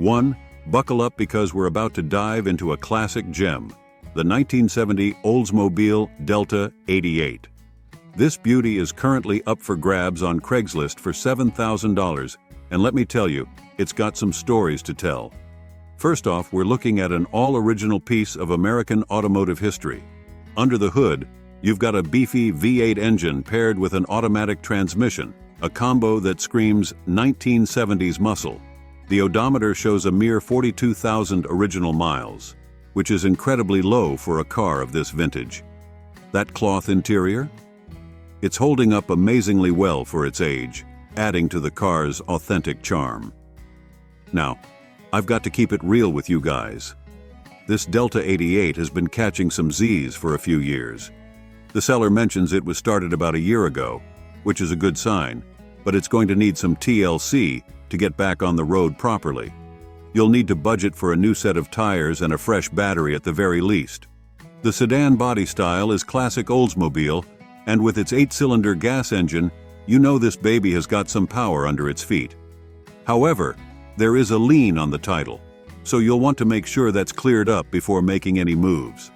1. Buckle up because we're about to dive into a classic gem, the 1970 Oldsmobile Delta 88. This beauty is currently up for grabs on Craigslist for $7,000, and let me tell you, it's got some stories to tell. First off, we're looking at an all-original piece of American automotive history. Under the hood, you've got a beefy V8 engine paired with an automatic transmission, a combo that screams 1970s muscle. The odometer shows a mere 42,000 original miles, which is incredibly low for a car of this vintage. That cloth interior? It's holding up amazingly well for its age, adding to the car's authentic charm. Now, I've got to keep it real with you guys. This Delta 88 has been catching some Z's for a few years. The seller mentions it was started about a year ago, which is a good sign, but it's going to need some TLC to get back on the road properly. You'll need to budget for a new set of tires and a fresh battery at the very least. The sedan body style is classic Oldsmobile, and with its 8-cylinder gas engine, you know this baby has got some power under its feet. However, there is a lien on the title, so you'll want to make sure that's cleared up before making any moves.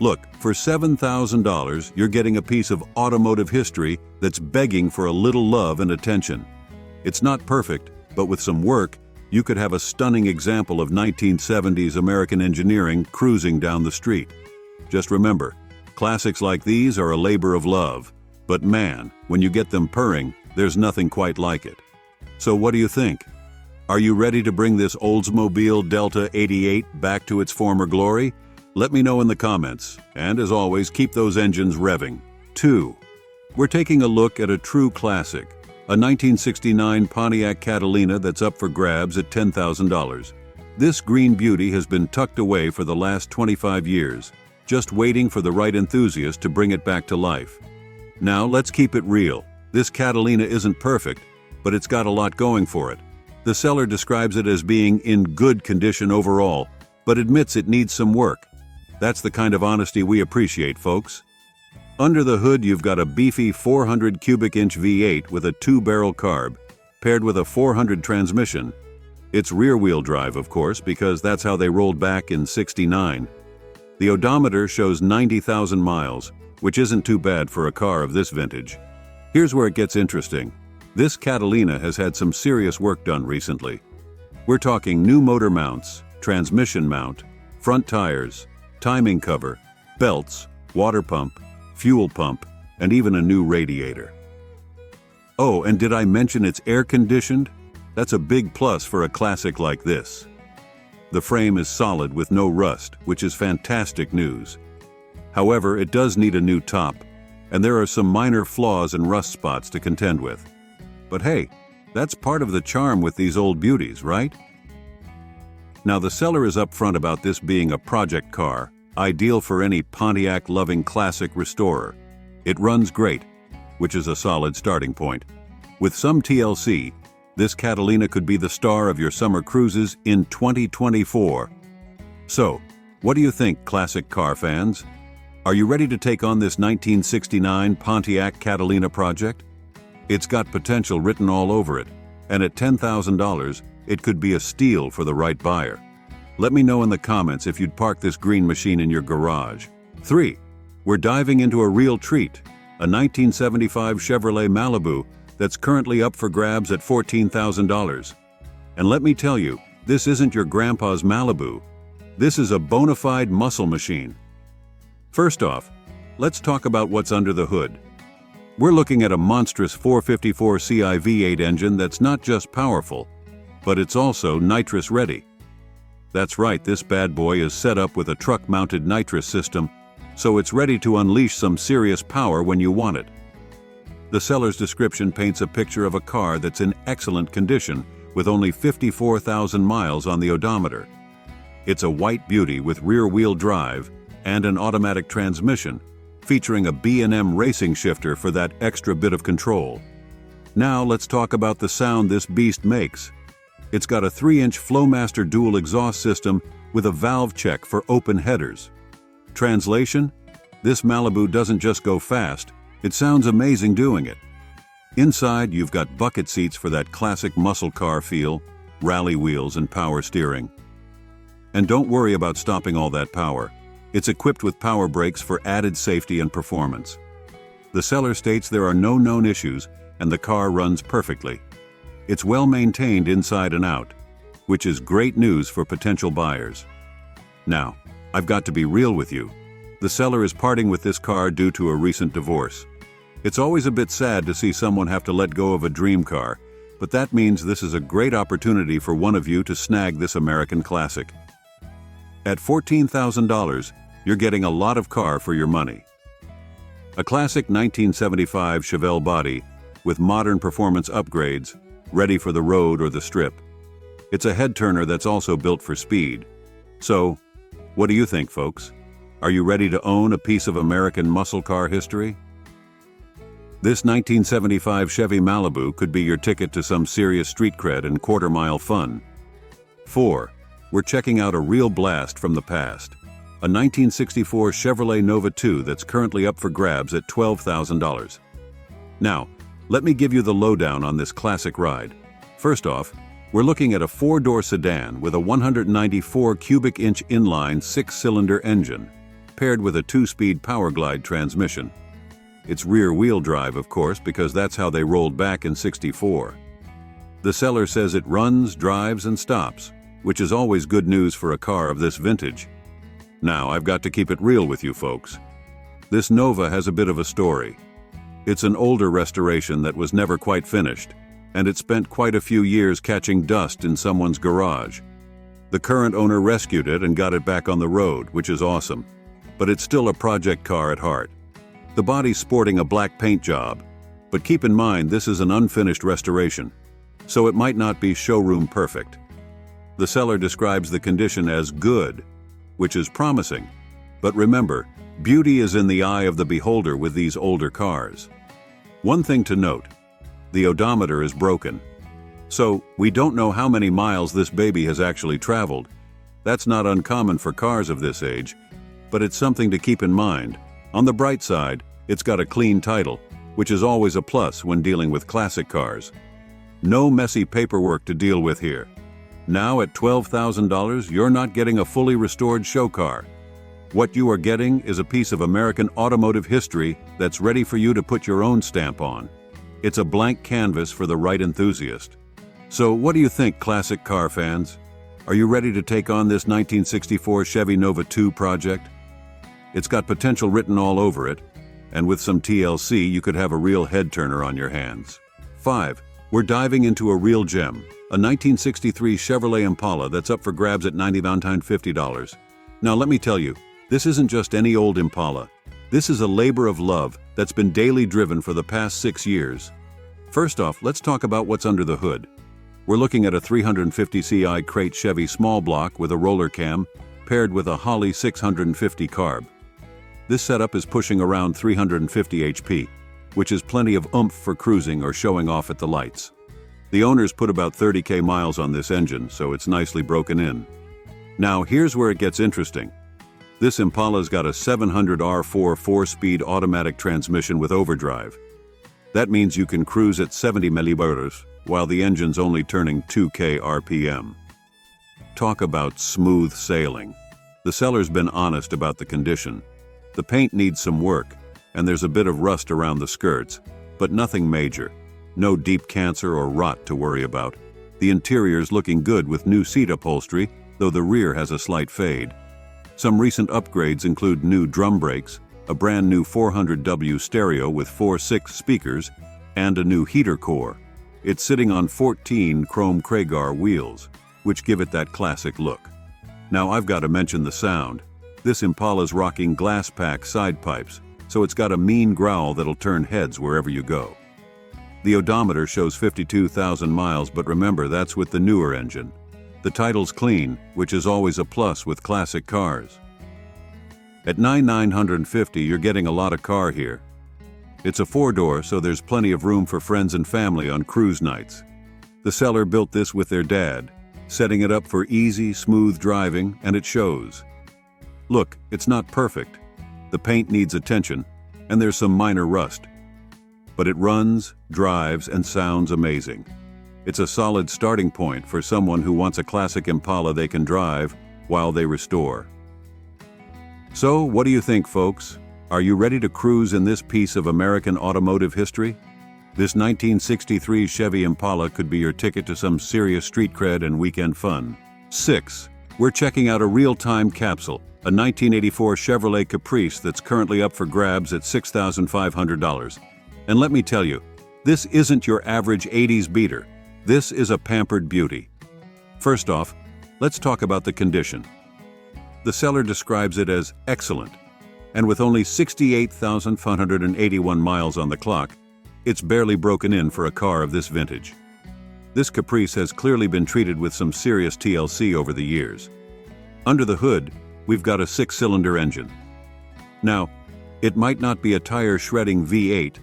Look, for $7,000, you're getting a piece of automotive history that's begging for a little love and attention. It's not perfect, but with some work, you could have a stunning example of 1970s American engineering cruising down the street. Just remember, classics like these are a labor of love, but man, when you get them purring, there's nothing quite like it. So what do you think? Are you ready to bring this Oldsmobile Delta 88 back to its former glory? Let me know in the comments, and as always, keep those engines revving. 2. We're taking a look at a true classic, a 1969 Pontiac Catalina that's up for grabs at $10,000. This green beauty has been tucked away for the last 25 years, just waiting for the right enthusiast to bring it back to life. Now, let's keep it real. This Catalina isn't perfect, but it's got a lot going for it. The seller describes it as being in good condition overall, but admits it needs some work. That's the kind of honesty we appreciate, folks. Under the hood, you've got a beefy 400 cubic inch V8 with a 2-barrel carb, paired with a 400 transmission. It's rear-wheel drive, of course, because that's how they rolled back in '69. The odometer shows 90,000 miles, which isn't too bad for a car of this vintage. Here's where it gets interesting. This Catalina has had some serious work done recently. We're talking new motor mounts, transmission mount, front tires, timing cover, belts, water pump, fuel pump, and even a new radiator. Oh, and did I mention it's air-conditioned? That's a big plus for a classic like this. The frame is solid with no rust, which is fantastic news. However, it does need a new top, and there are some minor flaws and rust spots to contend with. But hey, that's part of the charm with these old beauties, right? Now, the seller is upfront about this being a project car, ideal for any Pontiac-loving classic restorer. It runs great, which is a solid starting point. With some TLC, this Catalina could be the star of your summer cruises in 2024. So, what do you think, classic car fans? Are you ready to take on this 1969 Pontiac Catalina project? It's got potential written all over it, and at $10,000, it could be a steal for the right buyer. Let me know in the comments if you'd park this green machine in your garage. 3. We're diving into a real treat, a 1975 Chevrolet Malibu that's currently up for grabs at $14,000. And let me tell you, this isn't your grandpa's Malibu. This is a bona fide muscle machine. First off, let's talk about what's under the hood. We're looking at a monstrous 454 Ci V8 engine that's not just powerful, but it's also nitrous ready. That's right, this bad boy is set up with a truck-mounted nitrous system, so it's ready to unleash some serious power when you want it. The seller's description paints a picture of a car that's in excellent condition with only 54,000 miles on the odometer. It's a white beauty with rear-wheel drive and an automatic transmission, featuring a B&M racing shifter for that extra bit of control. Now let's talk about the sound this beast makes. It's got a 3-inch Flowmaster dual exhaust system with a valve check for open headers. Translation? This Malibu doesn't just go fast, it sounds amazing doing it. Inside, you've got bucket seats for that classic muscle car feel, rally wheels, and power steering. And don't worry about stopping all that power. It's equipped with power brakes for added safety and performance. The seller states there are no known issues and the car runs perfectly. It's well maintained inside and out, which is great news for potential buyers. Now, I've got to be real with you. The seller is parting with this car due to a recent divorce. It's always a bit sad to see someone have to let go of a dream car, but that means this is a great opportunity for one of you to snag this American classic. At $14,000, you're getting a lot of car for your money. A classic 1975 Chevelle body with modern performance upgrades, ready for the road or the strip. It's a head-turner that's also built for speed. So, what do you think, folks? Are you ready to own a piece of American muscle car history? This 1975 Chevy Malibu could be your ticket to some serious street cred and quarter-mile fun. 4. We're checking out a real blast from the past. A 1964 Chevrolet Nova II that's currently up for grabs at $12,000. Now, let me give you the lowdown on this classic ride. First off, we're looking at a 4-door sedan with a 194 cubic inch inline 6-cylinder engine, paired with a 2-speed power glide transmission. It's rear-wheel drive, of course, because that's how they rolled back in '64. The seller says it runs, drives, and stops, which is always good news for a car of this vintage. Now, I've got to keep it real with you folks. This Nova has a bit of a story. It's an older restoration that was never quite finished, and it spent quite a few years catching dust in someone's garage. The current owner rescued it and got it back on the road, which is awesome, but it's still a project car at heart. The body's sporting a black paint job, but keep in mind this is an unfinished restoration, so it might not be showroom perfect. The seller describes the condition as good, which is promising. But remember, beauty is in the eye of the beholder with these older cars. One thing to note, the odometer is broken. So, we don't know how many miles this baby has actually traveled. That's not uncommon for cars of this age, but it's something to keep in mind. On the bright side, it's got a clean title, which is always a plus when dealing with classic cars. No messy paperwork to deal with here. Now at $12,000, you're not getting a fully restored show car. What you are getting is a piece of American automotive history that's ready for you to put your own stamp on. It's a blank canvas for the right enthusiast. So what do you think, classic car fans? Are you ready to take on this 1964 Chevy Nova II project? It's got potential written all over it, and with some TLC, you could have a real head-turner on your hands. 5. We're diving into a real gem, a 1963 Chevrolet Impala that's up for grabs at $90,950. Now let me tell you, this isn't just any old Impala. This is a labor of love that's been daily driven for the past 6 years. First off, let's talk about what's under the hood. We're looking at a 350 CI crate Chevy small block with a roller cam, paired with a Holley 650 carb. This setup is pushing around 350 HP, which is plenty of oomph for cruising or showing off at the lights. The owners put about 30k miles on this engine, so it's nicely broken in. Now here's where it gets interesting. This Impala's got a 700R4 4-speed automatic transmission with overdrive. That means you can cruise at 70 millibars while the engine's only turning 2k RPM. Talk about smooth sailing. The seller's been honest about the condition. The paint needs some work, and there's a bit of rust around the skirts, but nothing major. No deep cancer or rot to worry about. The interior's looking good with new seat upholstery, though the rear has a slight fade. Some recent upgrades include new drum brakes, a brand new 400W stereo with 4.6 speakers, and a new heater core. It's sitting on 14 chrome Craigslist wheels, which give it that classic look. Now I've got to mention the sound. This Impala's rocking glass pack side pipes, so it's got a mean growl that'll turn heads wherever you go. The odometer shows 52,000 miles, but remember that's with the newer engine. The title's clean, which is always a plus with classic cars. At $9,950, you're getting a lot of car here. It's a 4-door, so there's plenty of room for friends and family on cruise nights. The seller built this with their dad, setting it up for easy, smooth driving, and it shows. Look, it's not perfect. The paint needs attention, and there's some minor rust. But it runs, drives, and sounds amazing. It's a solid starting point for someone who wants a classic Impala they can drive while they restore. So, what do you think, folks? Are you ready to cruise in this piece of American automotive history? This 1963 Chevy Impala could be your ticket to some serious street cred and weekend fun. 6. We're checking out a real-time capsule, a 1984 Chevrolet Caprice that's currently up for grabs at $6,500. And let me tell you, this isn't your average 80s beater. This is a pampered beauty. First off, let's talk about the condition. The seller describes it as excellent, and with only 68,581 miles on the clock, it's barely broken in for a car of this vintage. This Caprice has clearly been treated with some serious TLC over the years. Under the hood, we've got a 6-cylinder engine. Now, it might not be a tire-shredding V8,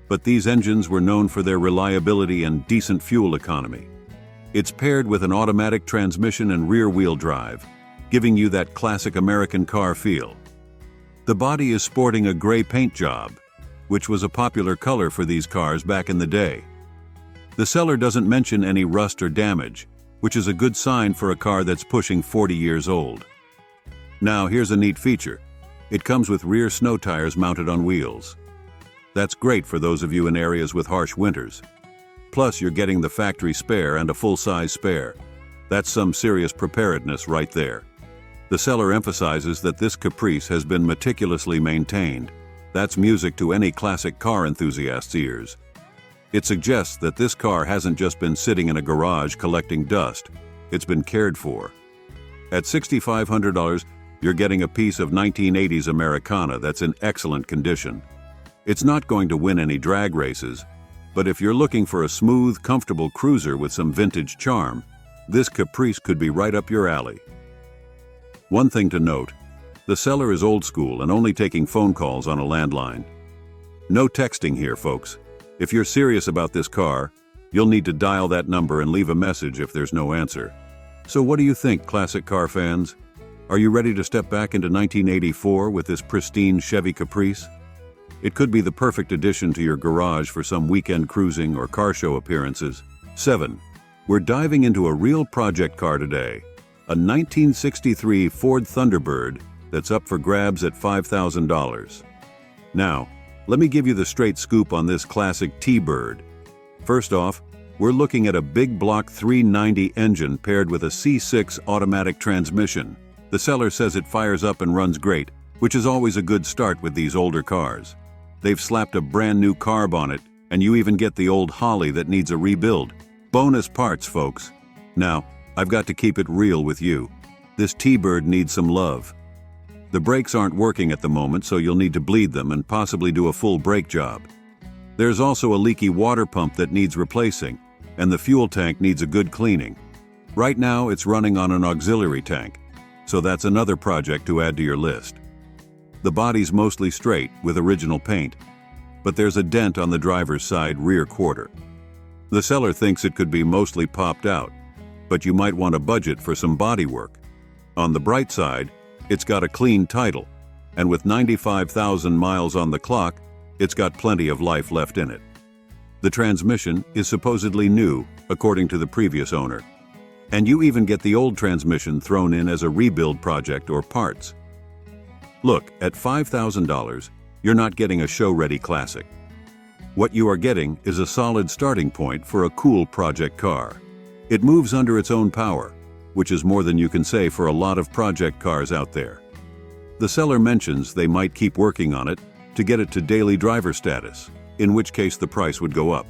but these engines were known for their reliability and decent fuel economy. It's paired with an automatic transmission and rear-wheel drive, giving you that classic American car feel. The body is sporting a gray paint job, which was a popular color for these cars back in the day. The seller doesn't mention any rust or damage, which is a good sign for a car that's pushing 40 years old. Now, here's a neat feature. It comes with rear snow tires mounted on wheels. That's great for those of you in areas with harsh winters. Plus, you're getting the factory spare and a full-size spare. That's some serious preparedness right there. The seller emphasizes that this Caprice has been meticulously maintained. That's music to any classic car enthusiast's ears. It suggests that this car hasn't just been sitting in a garage collecting dust. It's been cared for. At $6,500, you're getting a piece of 1980s Americana that's in excellent condition. It's not going to win any drag races, but if you're looking for a smooth, comfortable cruiser with some vintage charm, this Caprice could be right up your alley. One thing to note, the seller is old school and only taking phone calls on a landline. No texting here, folks. If you're serious about this car, you'll need to dial that number and leave a message if there's no answer. So what do you think, classic car fans? Are you ready to step back into 1984 with this pristine Chevy Caprice? It could be the perfect addition to your garage for some weekend cruising or car show appearances. 7. We're diving into a real project car today, a 1963 Ford Thunderbird that's up for grabs at $5,000. Now, let me give you the straight scoop on this classic T-Bird. First off, we're looking at a big block 390 engine paired with a C6 automatic transmission. The seller says it fires up and runs great, which is always a good start with these older cars. They've slapped a brand new carb on it, and you even get the old Holly that needs a rebuild. Bonus parts, folks. Now, I've got to keep it real with you. This T-Bird needs some love. The brakes aren't working at the moment, so you'll need to bleed them and possibly do a full brake job. There's also a leaky water pump that needs replacing, and the fuel tank needs a good cleaning. Right now, it's running on an auxiliary tank, so that's another project to add to your list. The body's mostly straight with original paint, but there's a dent on the driver's side rear quarter. The seller thinks it could be mostly popped out, but you might want a budget for some body work. On the bright side, it's got a clean title, and with 95,000 miles on the clock, it's got plenty of life left in it. The transmission is supposedly new, according to the previous owner, and you even get the old transmission thrown in as a rebuild project or parts. Look, at $5,000, you're not getting a show-ready classic. What you are getting is a solid starting point for a cool project car. It moves under its own power, which is more than you can say for a lot of project cars out there. The seller mentions they might keep working on it to get it to daily driver status, in which case the price would go up.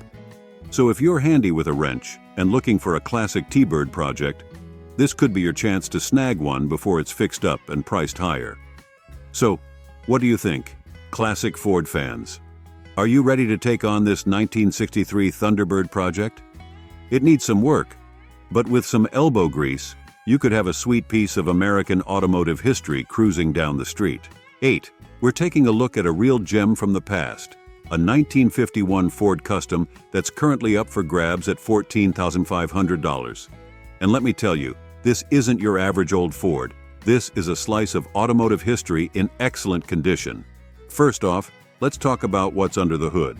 So if you're handy with a wrench and looking for a classic T-Bird project, this could be your chance to snag one before it's fixed up and priced higher. So, what do you think, classic Ford fans? Are you ready to take on this 1963 Thunderbird project? It needs some work, but with some elbow grease, you could have a sweet piece of American automotive history cruising down the street. 8. We're taking a look at a real gem from the past, a 1951 Ford Custom that's currently up for grabs at $14,500. And let me tell you, this isn't your average old Ford. This is a slice of automotive history in excellent condition. First off, let's talk about what's under the hood.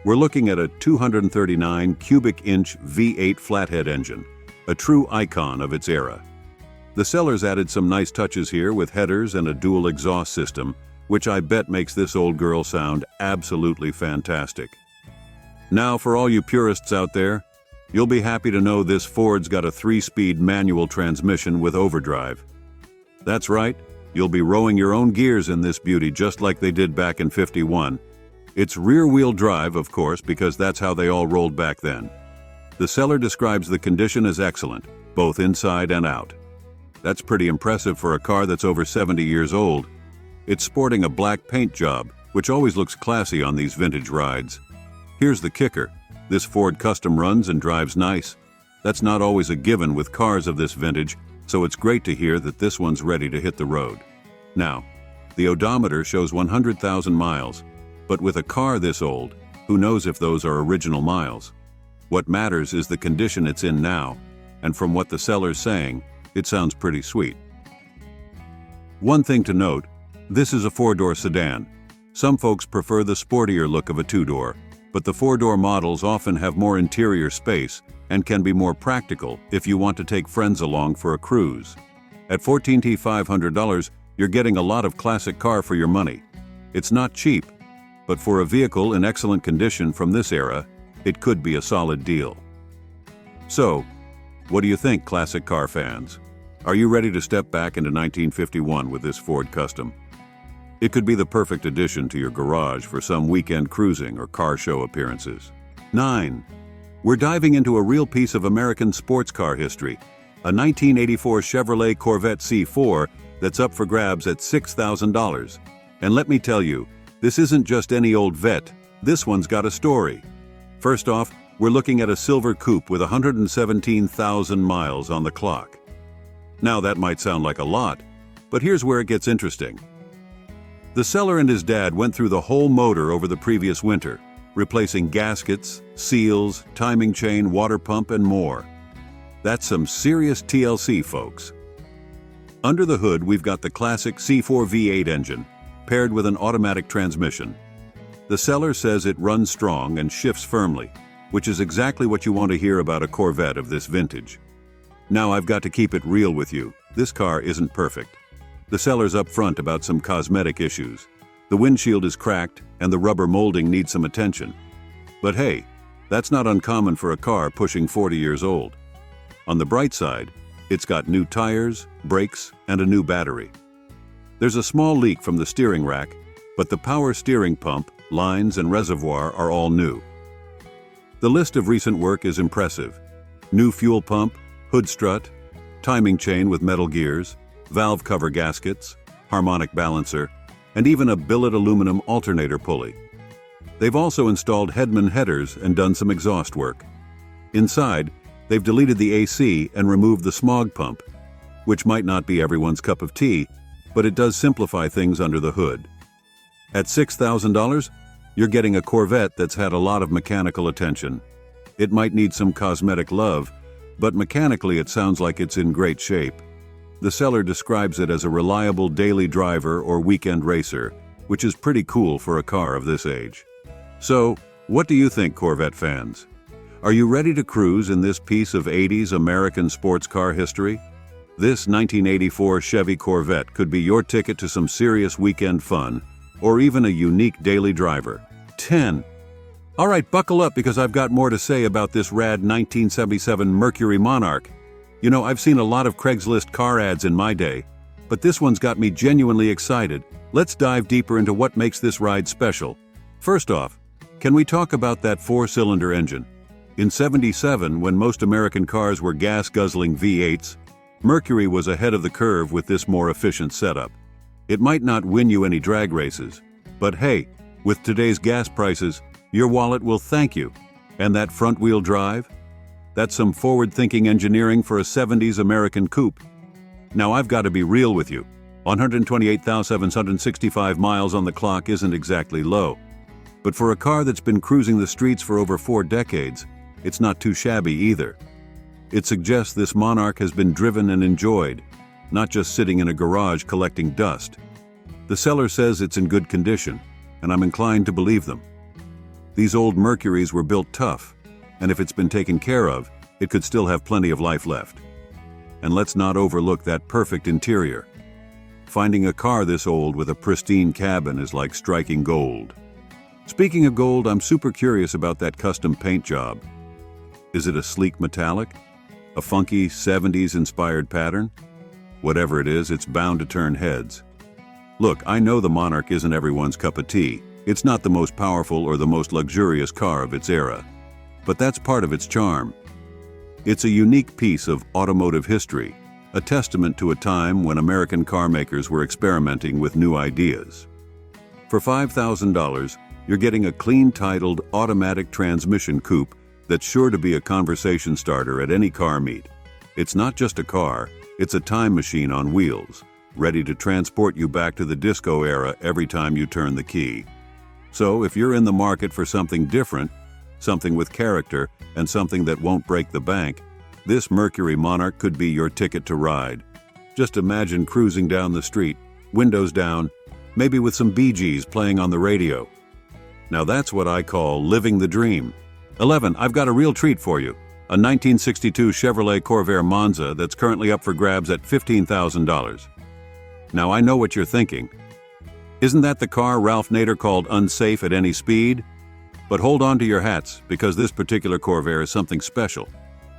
We're looking at a 239 cubic inch V8 flathead engine, a true icon of its era. The sellers added some nice touches here with headers and a dual exhaust system, which I bet makes this old girl sound absolutely fantastic. Now, for all you purists out there, you'll be happy to know this Ford's got a 3-speed manual transmission with overdrive. That's right, you'll be rowing your own gears in this beauty just like they did back in '51. It's rear-wheel drive, of course, because that's how they all rolled back then. The seller describes the condition as excellent, both inside and out. That's pretty impressive for a car that's over 70 years old. It's sporting a black paint job, which always looks classy on these vintage rides. Here's the kicker. This Ford Custom runs and drives nice. That's not always a given with cars of this vintage, so it's great to hear that this one's ready to hit the road. Now, the odometer shows 100,000 miles, but with a car this old, who knows if those are original miles? What matters is the condition it's in now, and from what the seller's saying, it sounds pretty sweet. One thing to note, this is a 4-door sedan. Some folks prefer the sportier look of a 2-door, but the 4-door models often have more interior space and can be more practical if you want to take friends along for a cruise. At $14,500, you're getting a lot of classic car for your money. It's not cheap, but for a vehicle in excellent condition from this era, it could be a solid deal. So, what do you think, classic car fans? Are you ready to step back into 1951 with this Ford Custom? It could be the perfect addition to your garage for some weekend cruising or car show appearances. 9. We're diving into a real piece of American sports car history, a 1984 Chevrolet Corvette C4 that's up for grabs at $6,000. And let me tell you, this isn't just any old vet, this one's got a story. First off, we're looking at a silver coupe with 117,000 miles on the clock. Now that might sound like a lot, but here's where it gets interesting. The seller and his dad went through the whole motor over the previous winter, replacing gaskets, seals, timing chain, water pump, and more. That's some serious TLC, folks. Under the hood, we've got the classic C4 V8 engine, paired with an automatic transmission. The seller says it runs strong and shifts firmly, which is exactly what you want to hear about a Corvette of this vintage. Now I've got to keep it real with you. This car isn't perfect. The seller's upfront about some cosmetic issues. The windshield is cracked and the rubber molding needs some attention. But hey, that's not uncommon for a car pushing 40 years old. On the bright side, it's got new tires, brakes, and a new battery. There's a small leak from the steering rack, but the power steering pump, lines, and reservoir are all new. The list of recent work is impressive. New fuel pump, hood strut, timing chain with metal gears, valve cover gaskets, harmonic balancer, and even a billet aluminum alternator pulley. They've also installed Hedman headers and done some exhaust work. Inside, they've deleted the AC and removed the smog pump, which might not be everyone's cup of tea, but it does simplify things under the hood. At $6,000, you're getting a Corvette that's had a lot of mechanical attention. It might need some cosmetic love, but mechanically it sounds like it's in great shape. The seller describes it as a reliable daily driver or weekend racer, which is pretty cool for a car of this age. So, what do you think, Corvette fans? Are you ready to cruise in this piece of 80s American sports car history? This 1984 Chevy Corvette could be your ticket to some serious weekend fun, or even a unique daily driver. 10. All right, buckle up because I've got more to say about this rad 1977 Mercury Monarch. You know, I've seen a lot of Craigslist car ads in my day, but this one's got me genuinely excited. Let's dive deeper into what makes this ride special. First off, can we talk about that 4-cylinder engine? In '77, when most American cars were gas-guzzling V8s, Mercury was ahead of the curve with this more efficient setup. It might not win you any drag races, but hey, with today's gas prices, your wallet will thank you. And that front-wheel drive? That's some forward-thinking engineering for a '70s American coupe. Now I've got to be real with you. 128,765 miles on the clock isn't exactly low. But for a car that's been cruising the streets for over 4 decades, it's not too shabby either. It suggests this Monarch has been driven and enjoyed, not just sitting in a garage collecting dust. The seller says it's in good condition, and I'm inclined to believe them. These old Mercuries were built tough, and if it's been taken care of, it could still have plenty of life left. And let's not overlook that perfect interior. Finding a car this old with a pristine cabin is like striking gold. Speaking of gold, I'm super curious about that custom paint job. Is it a sleek metallic? A funky 70s inspired pattern? Whatever it is, it's bound to turn heads. Look, I know the Monarch isn't everyone's cup of tea. It's not the most powerful or the most luxurious car of its era. But that's part of its charm. It's a unique piece of automotive history, a testament to a time when American car makers were experimenting with new ideas. For $5,000, you're getting a clean-titled automatic transmission coupe that's sure to be a conversation starter at any car meet. It's not just a car, it's a time machine on wheels, ready to transport you back to the disco era every time you turn the key. So if you're in the market for something different, something with character, and something that won't break the bank, this Mercury Monarch could be your ticket to ride. Just imagine cruising down the street, windows down, maybe with some Bee Gees playing on the radio. Now that's what I call living the dream. 11. I've got a real treat for you. A 1962 Chevrolet Corvair Monza that's currently up for grabs at $15,000. Now I know what you're thinking. Isn't that the car Ralph Nader called unsafe at any speed? But hold on to your hats, because this particular Corvair is something special.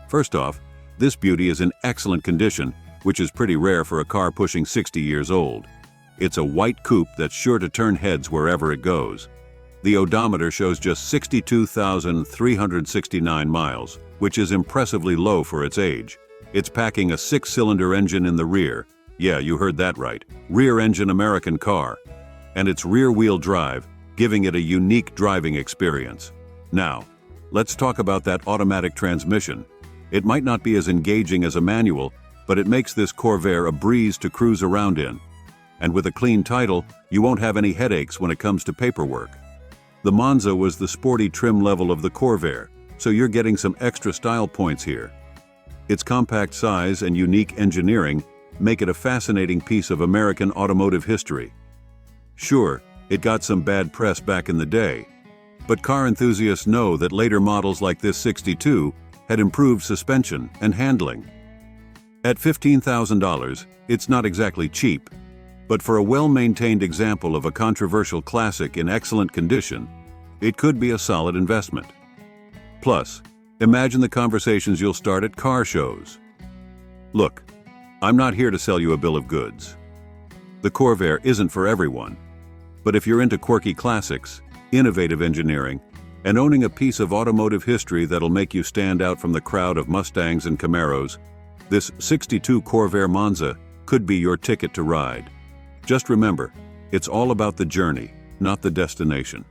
First off, this beauty is in excellent condition, which is pretty rare for a car pushing 60 years old. It's a white coupe that's sure to turn heads wherever it goes. The odometer shows just 62,369 miles, which is impressively low for its age. It's packing a 6-cylinder engine in the rear. Yeah, you heard that right. Rear-engine American car. And it's rear-wheel drive, giving it a unique driving experience. Now, let's talk about that automatic transmission. It might not be as engaging as a manual, but it makes this Corvair a breeze to cruise around in. And with a clean title, you won't have any headaches when it comes to paperwork. The Monza was the sporty trim level of the Corvair, so you're getting some extra style points here. Its compact size and unique engineering make it a fascinating piece of American automotive history. Sure, it got some bad press back in the day, but car enthusiasts know that later models like this 62 had improved suspension and handling. At $15,000, it's not exactly cheap, but for a well-maintained example of a controversial classic in excellent condition, it could be a solid investment. Plus, imagine the conversations you'll start at car shows. Look, I'm not here to sell you a bill of goods. The Corvair isn't for everyone, but if you're into quirky classics, innovative engineering, and owning a piece of automotive history that'll make you stand out from the crowd of Mustangs and Camaros, this 62 Corvair Monza could be your ticket to ride. Just remember, it's all about the journey, not the destination.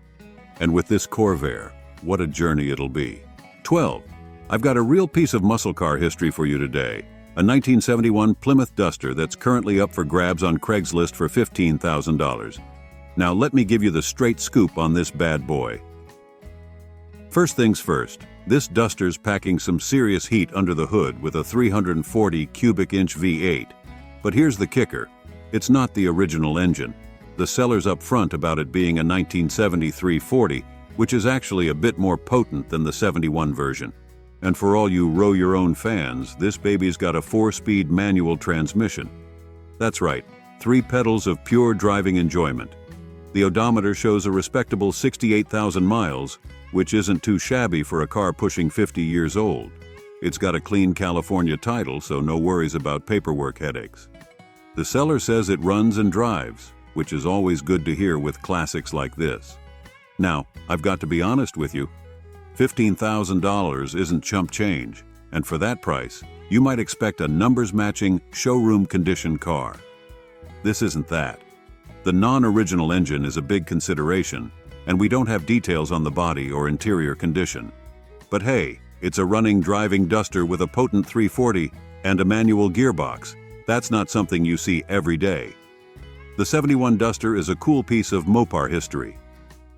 And with this Corvair, what a journey it'll be. 12. I've got a real piece of muscle car history for you today. A 1971 Plymouth Duster that's currently up for grabs on Craigslist for $15,000. Now let me give you the straight scoop on this bad boy. First things first, this Duster's packing some serious heat under the hood with a 340 cubic inch V8. But here's the kicker. It's not the original engine. The seller's up front about it being a 1970 340, which is actually a bit more potent than the 71 version. And for all you row-your-own fans, this baby's got a 4-speed manual transmission. That's right, 3 pedals of pure driving enjoyment. The odometer shows a respectable 68,000 miles, which isn't too shabby for a car pushing 50 years old. It's got a clean California title, so no worries about paperwork headaches. The seller says it runs and drives, which is always good to hear with classics like this. Now, I've got to be honest with you, $15,000 isn't chump change, and for that price, you might expect a numbers-matching, showroom-condition car. This isn't that. The non-original engine is a big consideration, and we don't have details on the body or interior condition. But hey, it's a running, driving Duster with a potent 340 and a manual gearbox. That's not something you see every day. The 71 Duster is a cool piece of Mopar history.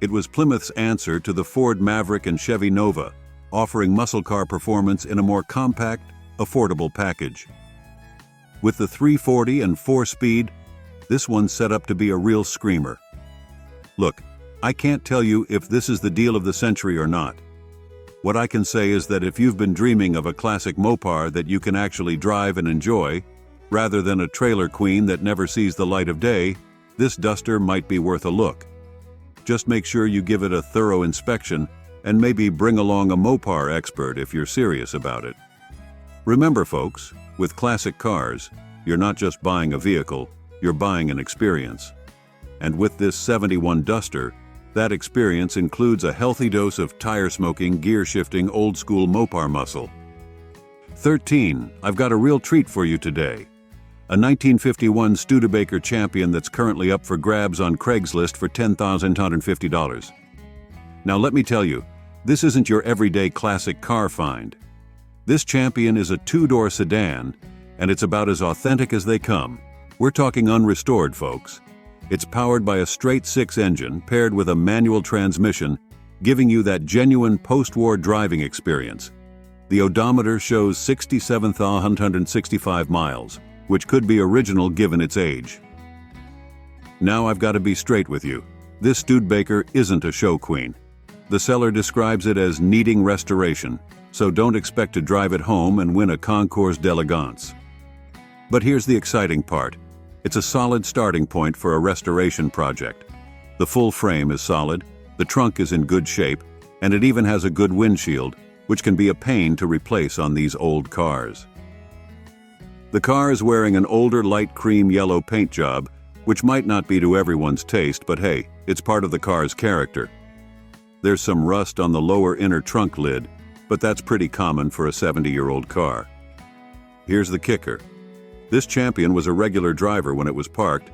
It was Plymouth's answer to the Ford Maverick and Chevy Nova, offering muscle car performance in a more compact, affordable package. With the 340 and 4-speed, this one's set up to be a real screamer. Look, I can't tell you if this is the deal of the century or not. What I can say is that if you've been dreaming of a classic Mopar that you can actually drive and enjoy, rather than a trailer queen that never sees the light of day, this duster might be worth a look. Just make sure you give it a thorough inspection and maybe bring along a Mopar expert if you're serious about it. Remember folks, with classic cars, you're not just buying a vehicle, you're buying an experience. And with this 71 Duster, that experience includes a healthy dose of tire-smoking, gear-shifting, old-school Mopar muscle. 13. I've got a real treat for you today. A 1951 Studebaker Champion that's currently up for grabs on Craigslist for $10,150. Now let me tell you, this isn't your everyday classic car find. This Champion is a two-door sedan, and it's about as authentic as they come. We're talking unrestored, folks. It's powered by a straight-six engine paired with a manual transmission, giving you that genuine post-war driving experience. The odometer shows 67,165 miles, which could be original given its age. Now I've got to be straight with you. This Studebaker isn't a show queen. The seller describes it as needing restoration, so don't expect to drive it home and win a concours d'elegance. But here's the exciting part. It's a solid starting point for a restoration project. The full frame is solid, the trunk is in good shape, and it even has a good windshield, which can be a pain to replace on these old cars. The car is wearing an older light cream yellow paint job, which might not be to everyone's taste, but hey, it's part of the car's character. There's some rust on the lower inner trunk lid, but that's pretty common for a 70-year-old car. Here's the kicker. This Champion was a regular driver when it was parked,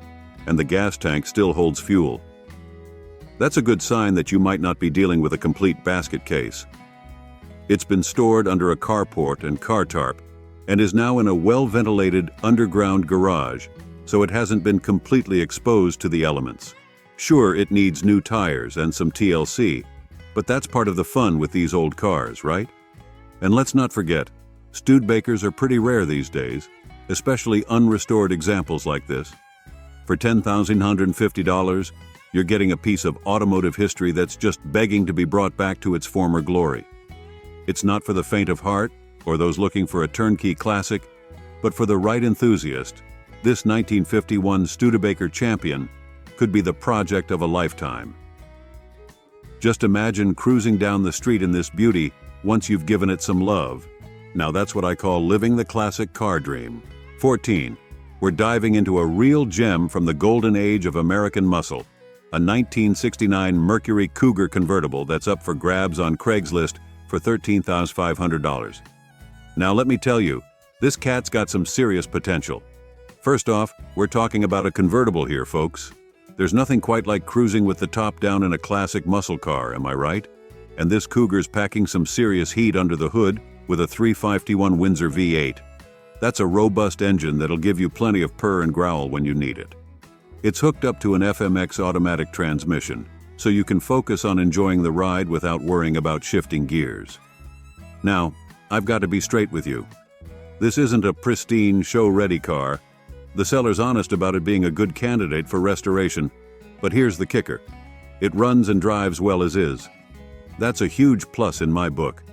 and the gas tank still holds fuel. That's a good sign that you might not be dealing with a complete basket case. It's been stored under a carport and car tarp, and is now in a well-ventilated underground garage, so it hasn't been completely exposed to the elements. Sure, it needs new tires and some TLC, but that's part of the fun with these old cars, right? And let's not forget, Studebakers are pretty rare these days, especially unrestored examples like this. For $10,150, you're getting a piece of automotive history that's just begging to be brought back to its former glory. It's not for the faint of heart or those looking for a turnkey classic, but for the right enthusiast, this 1951 Studebaker Champion could be the project of a lifetime. Just imagine cruising down the street in this beauty once you've given it some love. Now that's what I call living the classic car dream. 14. We're diving into a real gem from the golden age of American muscle, a 1969 Mercury Cougar convertible that's up for grabs on Craigslist for $13,500. Now let me tell you, this cat's got some serious potential. First off, we're talking about a convertible here, folks. There's nothing quite like cruising with the top down in a classic muscle car, am I right? And this Cougar's packing some serious heat under the hood with a 351 Windsor V8. That's a robust engine that'll give you plenty of purr and growl when you need it. It's hooked up to an FMX automatic transmission, so you can focus on enjoying the ride without worrying about shifting gears. Now, I've got to be straight with you. This isn't a pristine, show-ready car. The seller's honest about it being a good candidate for restoration, but here's the kicker. It runs and drives well as is. That's a huge plus in my book.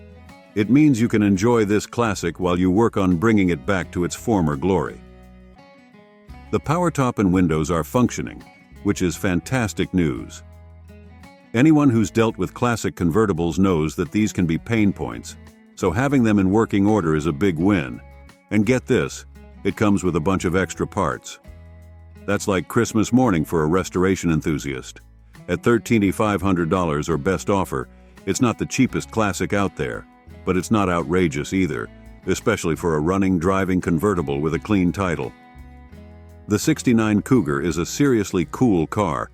It means you can enjoy this classic while you work on bringing it back to its former glory. The power top and windows are functioning, which is fantastic news. Anyone who's dealt with classic convertibles knows that these can be pain points, so having them in working order is a big win. And get this, it comes with a bunch of extra parts. That's like Christmas morning for a restoration enthusiast. At $13,500 or best offer, it's not the cheapest classic out there, but it's not outrageous either, especially for a running, driving convertible with a clean title. The '69 Cougar is a seriously cool car.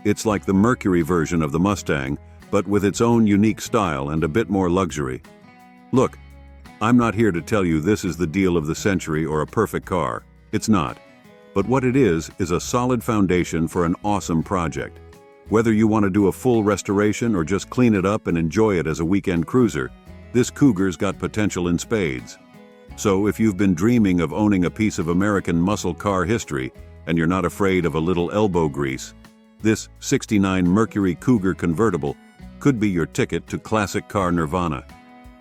It's like the Mercury version of the Mustang, but with its own unique style and a bit more luxury. Look, I'm not here to tell you this is the deal of the century or a perfect car. It's not. But what it is a solid foundation for an awesome project. Whether you want to do a full restoration or just clean it up and enjoy it as a weekend cruiser, this Cougar's got potential in spades. So if you've been dreaming of owning a piece of American muscle car history and you're not afraid of a little elbow grease, This '69 Mercury Cougar convertible could be your ticket to classic car nirvana.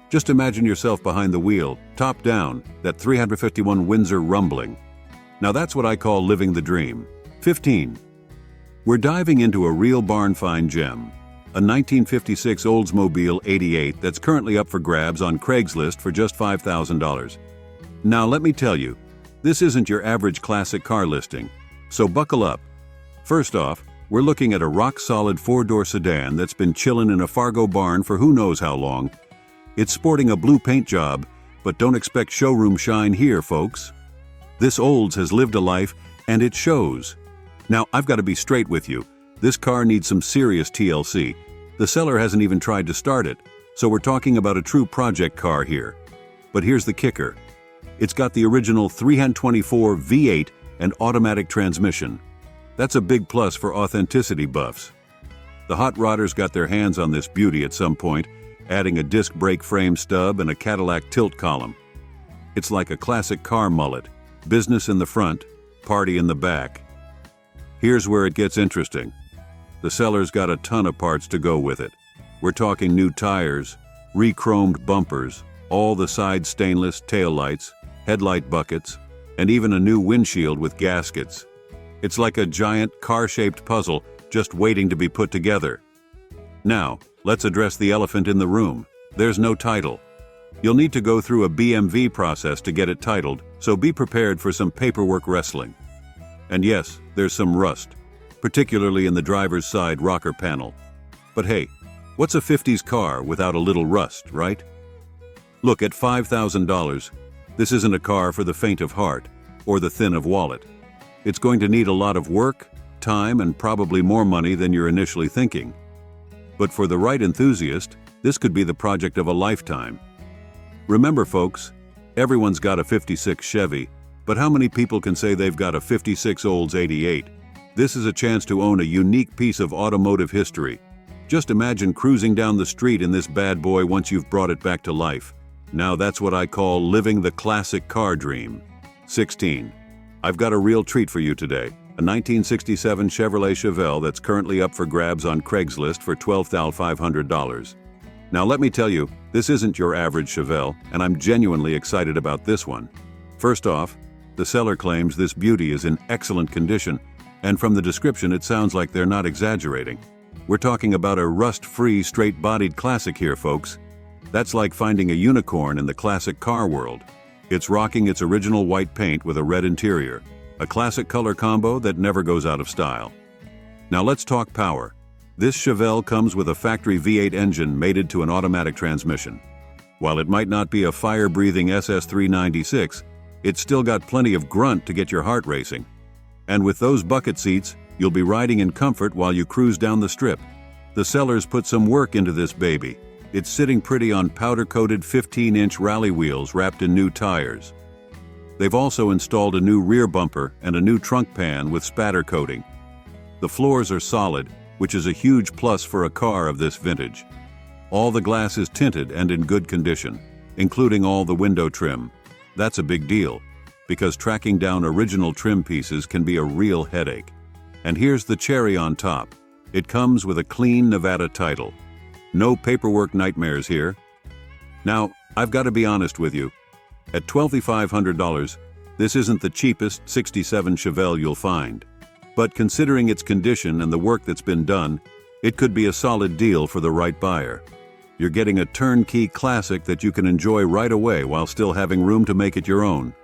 Just imagine yourself behind the wheel, top down, that 351 Windsor rumbling. Now that's what I call living the dream. 15. We're diving into a real barn find gem, a 1956 Oldsmobile 88 that's currently up for grabs on Craigslist for just $5,000. Now let me tell you, this isn't your average classic car listing, so buckle up. First off, we're looking at a rock-solid four-door sedan that's been chilling in a Fargo barn for who knows how long. It's sporting a blue paint job, but don't expect showroom shine here, folks. This Olds has lived a life, and it shows. Now, I've got to be straight with you. This car needs some serious TLC. The seller hasn't even tried to start it, so we're talking about a true project car here. But here's the kicker. It's got the original 324 V8 and automatic transmission. That's a big plus for authenticity buffs. The hot rodders got their hands on this beauty at some point, adding a disc brake frame stub and a Cadillac tilt column. It's like a classic car mullet, business in the front, party in the back. Here's where it gets interesting. The seller's got a ton of parts to go with it. We're talking new tires, re-chromed bumpers, all the side stainless taillights, headlight buckets, and even a new windshield with gaskets. It's like a giant car-shaped puzzle just waiting to be put together. Now, let's address the elephant in the room. There's no title. You'll need to go through a BMV process to get it titled, so be prepared for some paperwork wrestling. And yes, there's some rust, particularly in the driver's side rocker panel. But hey, what's a 50s car without a little rust, right? Look, at $5,000, this isn't a car for the faint of heart or the thin of wallet. It's going to need a lot of work, time, and probably more money than you're initially thinking. But for the right enthusiast, this could be the project of a lifetime. Remember, folks, everyone's got a 56 Chevy, but how many people can say they've got a 56 Olds 88? This is a chance to own a unique piece of automotive history. Just imagine cruising down the street in this bad boy once you've brought it back to life. Now that's what I call living the classic car dream. 16. I've got a real treat for you today. A 1967 Chevrolet Chevelle that's currently up for grabs on Craigslist for $12,500. Now let me tell you, this isn't your average Chevelle, and I'm genuinely excited about this one. First off, the seller claims this beauty is in excellent condition, and from the description it sounds like they're not exaggerating. We're talking about a rust-free, straight-bodied classic here, folks. That's like finding a unicorn in the classic car world. It's rocking its original white paint with a red interior, a classic color combo that never goes out of style. Now let's talk power. This Chevelle comes with a factory V8 engine mated to an automatic transmission. While it might not be a fire-breathing SS396, it's still got plenty of grunt to get your heart racing. And with those bucket seats, you'll be riding in comfort while you cruise down the strip. The sellers put some work into this baby. It's sitting pretty on powder-coated 15-inch rally wheels wrapped in new tires. They've also installed a new rear bumper and a new trunk pan with spatter coating. The floors are solid, which is a huge plus for a car of this vintage. All the glass is tinted and in good condition, including all the window trim. That's a big deal, because tracking down original trim pieces can be a real headache. And here's the cherry on top. It comes with a clean Nevada title. No paperwork nightmares here. Now, I've got to be honest with you. At $12,500, this isn't the cheapest '67 Chevelle you'll find. But considering its condition and the work that's been done, it could be a solid deal for the right buyer. You're getting a turnkey classic that you can enjoy right away while still having room to make it your own.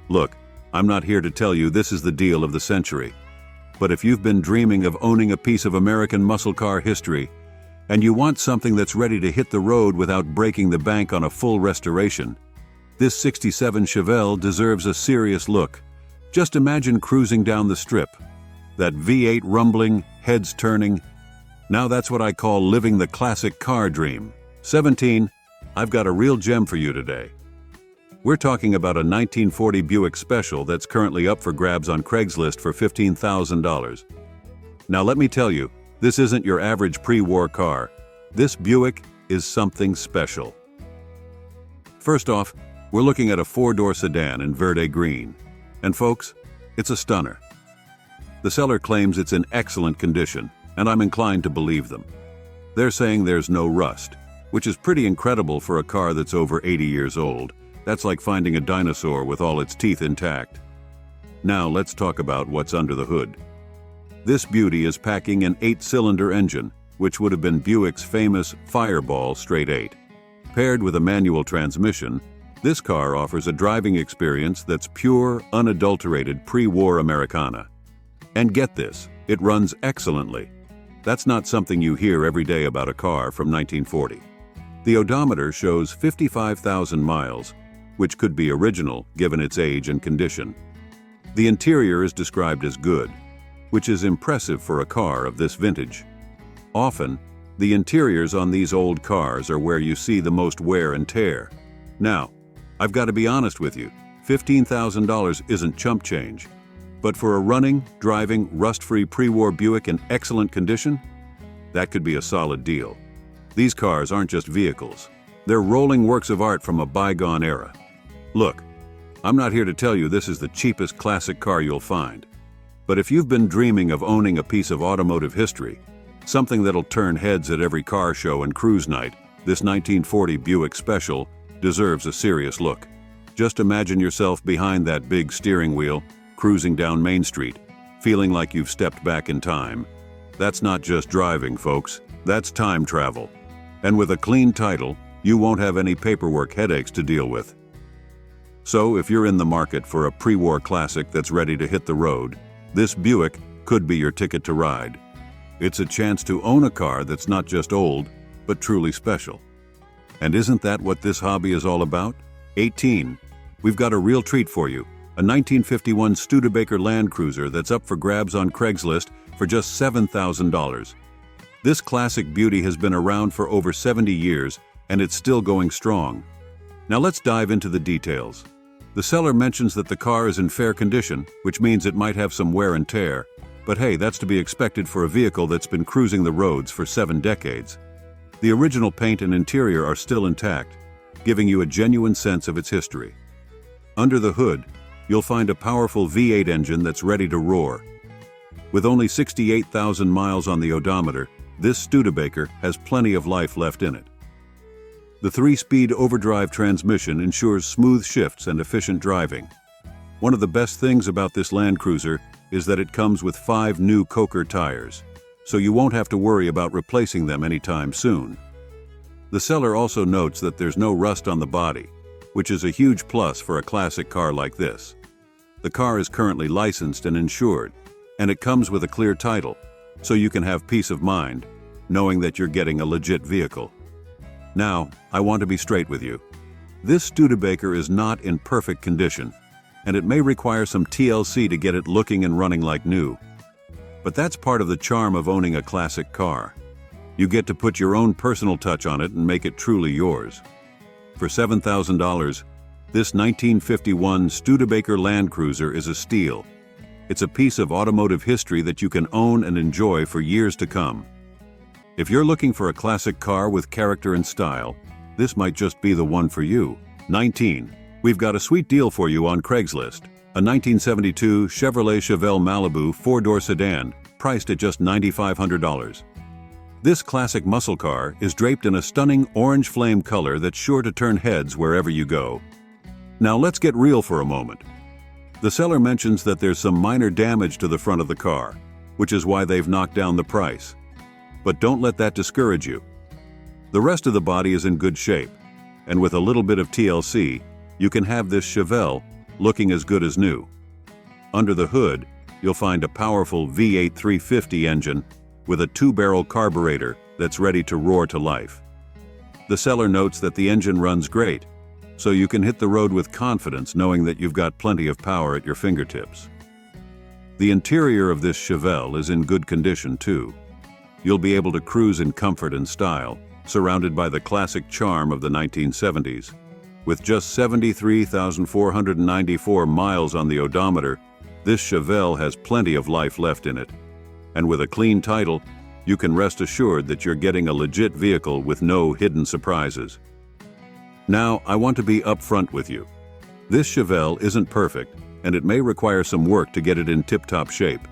Look, I'm not here to tell you this is the deal of the century. But if you've been dreaming of owning a piece of American muscle car history, and you want something that's ready to hit the road without breaking the bank on a full restoration, this '67 Chevelle deserves a serious look. Just imagine cruising down the strip. That V8 rumbling, heads turning. Now that's what I call living the classic car dream. 17. I've got a real gem for you today. We're talking about a 1940 Buick Special that's currently up for grabs on Craigslist for $15,000. Now let me tell you, this isn't your average pre-war car. This Buick is something special. First off, we're looking at a four-door sedan in verde green. And folks, it's a stunner. The seller claims it's in excellent condition, and I'm inclined to believe them. They're saying there's no rust, which is pretty incredible for a car that's over 80 years old. That's like finding a dinosaur with all its teeth intact. Now let's talk about what's under the hood. This beauty is packing an 8-cylinder engine, which would have been Buick's famous Fireball Straight 8. Paired with a manual transmission, this car offers a driving experience that's pure, unadulterated pre-war Americana. And get this, it runs excellently. That's not something you hear every day about a car from 1940. The odometer shows 55,000 miles, which could be original given its age and condition. The interior is described as good, which is impressive for a car of this vintage. Often, the interiors on these old cars are where you see the most wear and tear. Now, I've got to be honest with you, $15,000 isn't chump change. But for a running, driving, rust-free pre-war Buick in excellent condition, that could be a solid deal. These cars aren't just vehicles. They're rolling works of art from a bygone era. Look, I'm not here to tell you this is the cheapest classic car you'll find. But if you've been dreaming of owning a piece of automotive history, something that'll turn heads at every car show and cruise night, this 1940 Buick Special deserves a serious look. Just imagine yourself behind that big steering wheel, cruising down Main Street, feeling like you've stepped back in time. That's not just driving, folks. That's time travel. And with a clean title, you won't have any paperwork headaches to deal with. So if you're in the market for a pre-war classic that's ready to hit the road, this Buick could be your ticket to ride. It's a chance to own a car that's not just old, but truly special. And isn't that what this hobby is all about? 18. We've got a real treat for you. A 1951 Studebaker Land Cruiser that's up for grabs on Craigslist for just $7,000. This classic beauty has been around for over 70 years, and it's still going strong. Now let's dive into the details. The seller mentions that the car is in fair condition, which means it might have some wear and tear. But hey, that's to be expected for a vehicle that's been cruising the roads for 7 decades. The original paint and interior are still intact, giving you a genuine sense of its history. Under the hood, you'll find a powerful V8 engine that's ready to roar. With only 68,000 miles on the odometer, this Studebaker has plenty of life left in it. The 3-speed overdrive transmission ensures smooth shifts and efficient driving. One of the best things about this Land Cruiser is that it comes with 5 new Coker tires, so you won't have to worry about replacing them anytime soon. The seller also notes that there's no rust on the body, which is a huge plus for a classic car like this. The car is currently licensed and insured, and it comes with a clear title, so you can have peace of mind, knowing that you're getting a legit vehicle. Now, I want to be straight with you. This Studebaker is not in perfect condition, and it may require some TLC to get it looking and running like new. But that's part of the charm of owning a classic car. You get to put your own personal touch on it and make it truly yours. For $7,000, this 1951 Studebaker Land Cruiser is a steal. It's a piece of automotive history that you can own and enjoy for years to come. If you're looking for a classic car with character and style, this might just be the one for you. 19. We've got a sweet deal for you on Craigslist. A 1972 Chevrolet Chevelle Malibu 4-door sedan, priced at just $9,500. This classic muscle car is draped in a stunning orange flame color that's sure to turn heads wherever you go. Now let's get real for a moment. The seller mentions that there's some minor damage to the front of the car, which is why they've knocked down the price. But don't let that discourage you. The rest of the body is in good shape, and with a little bit of TLC, you can have this Chevelle looking as good as new. Under the hood, you'll find a powerful V8 350 engine with a 2-barrel carburetor that's ready to roar to life. The seller notes that the engine runs great, so you can hit the road with confidence knowing that you've got plenty of power at your fingertips. The interior of this Chevelle is in good condition too. You'll be able to cruise in comfort and style, surrounded by the classic charm of the 1970s. With just 73,494 miles on the odometer, this Chevelle has plenty of life left in it. And with a clean title, you can rest assured that you're getting a legit vehicle with no hidden surprises. Now, I want to be upfront with you. This Chevelle isn't perfect, and it may require some work to get it in tip-top shape.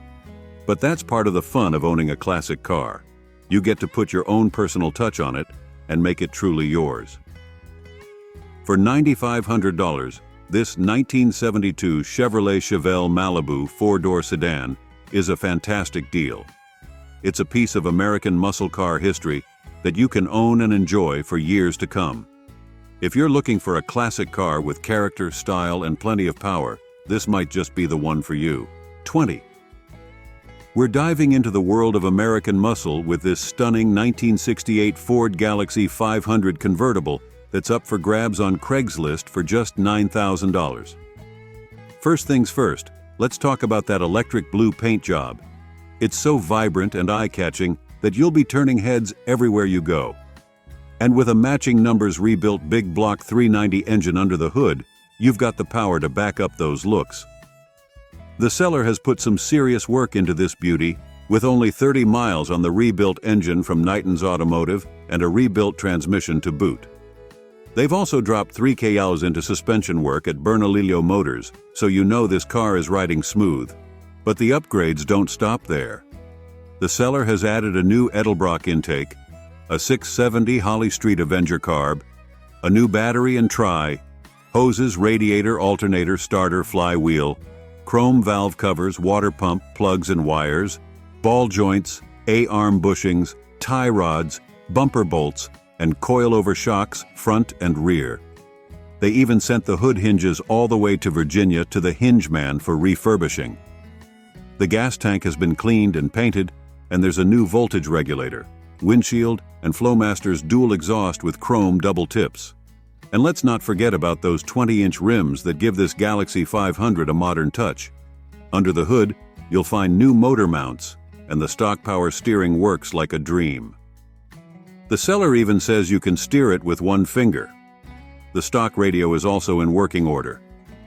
But that's part of the fun of owning a classic car. You get to put your own personal touch on it and make it truly yours. For $9,500, this 1972 Chevrolet Chevelle Malibu 4-door sedan is a fantastic deal. It's a piece of American muscle car history that you can own and enjoy for years to come. If you're looking for a classic car with character, style, and plenty of power, this might just be the one for you. 20. We're diving into the world of American muscle with this stunning 1968 Ford Galaxy 500 convertible that's up for grabs on Craigslist for just $9,000. First things first, let's talk about that electric blue paint job. It's so vibrant and eye-catching that you'll be turning heads everywhere you go. And with a matching numbers rebuilt big block 390 engine under the hood, you've got the power to back up those looks. The seller has put some serious work into this beauty, with only 30 miles on the rebuilt engine from Knighton's Automotive and a rebuilt transmission to boot. They've also dropped 3 kls into suspension work at Bernalillo Motors, so you know this car is riding smooth. But the upgrades don't stop there. The seller has added a new Edelbrock intake, a 670 Holly Street Avenger carb, a new battery and tri, hoses, radiator, alternator, starter, flywheel, chrome valve covers, water pump, plugs and wires, ball joints, A-arm bushings, tie rods, bumper bolts, and coilover shocks front and rear. They even sent the hood hinges all the way to Virginia to the hinge man for refurbishing. The gas tank has been cleaned and painted, and there's a new voltage regulator, windshield, and Flowmaster's dual exhaust with chrome double tips. And let's not forget about those 20-inch rims that give this Galaxy 500 a modern touch. Under the hood, you'll find new motor mounts, and the stock power steering works like a dream. The seller even says you can steer it with one finger. The stock radio is also in working order.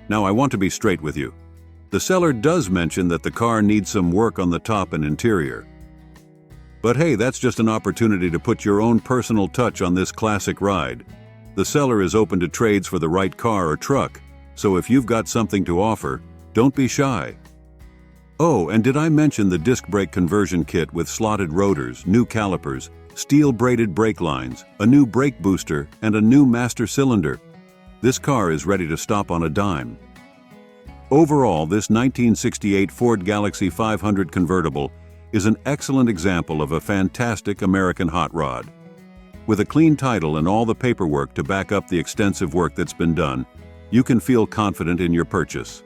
Now I want to be straight with you. The seller does mention that the car needs some work on the top and interior. But hey, that's just an opportunity to put your own personal touch on this classic ride. The seller is open to trades for the right car or truck, so if you've got something to offer, don't be shy. Oh, and did I mention the disc brake conversion kit with slotted rotors, new calipers, steel braided brake lines, a new brake booster, and a new master cylinder? This car is ready to stop on a dime. Overall, this 1968 Ford Galaxy 500 convertible is an excellent example of a fantastic American hot rod. With a clean title and all the paperwork to back up the extensive work that's been done, you can feel confident in your purchase.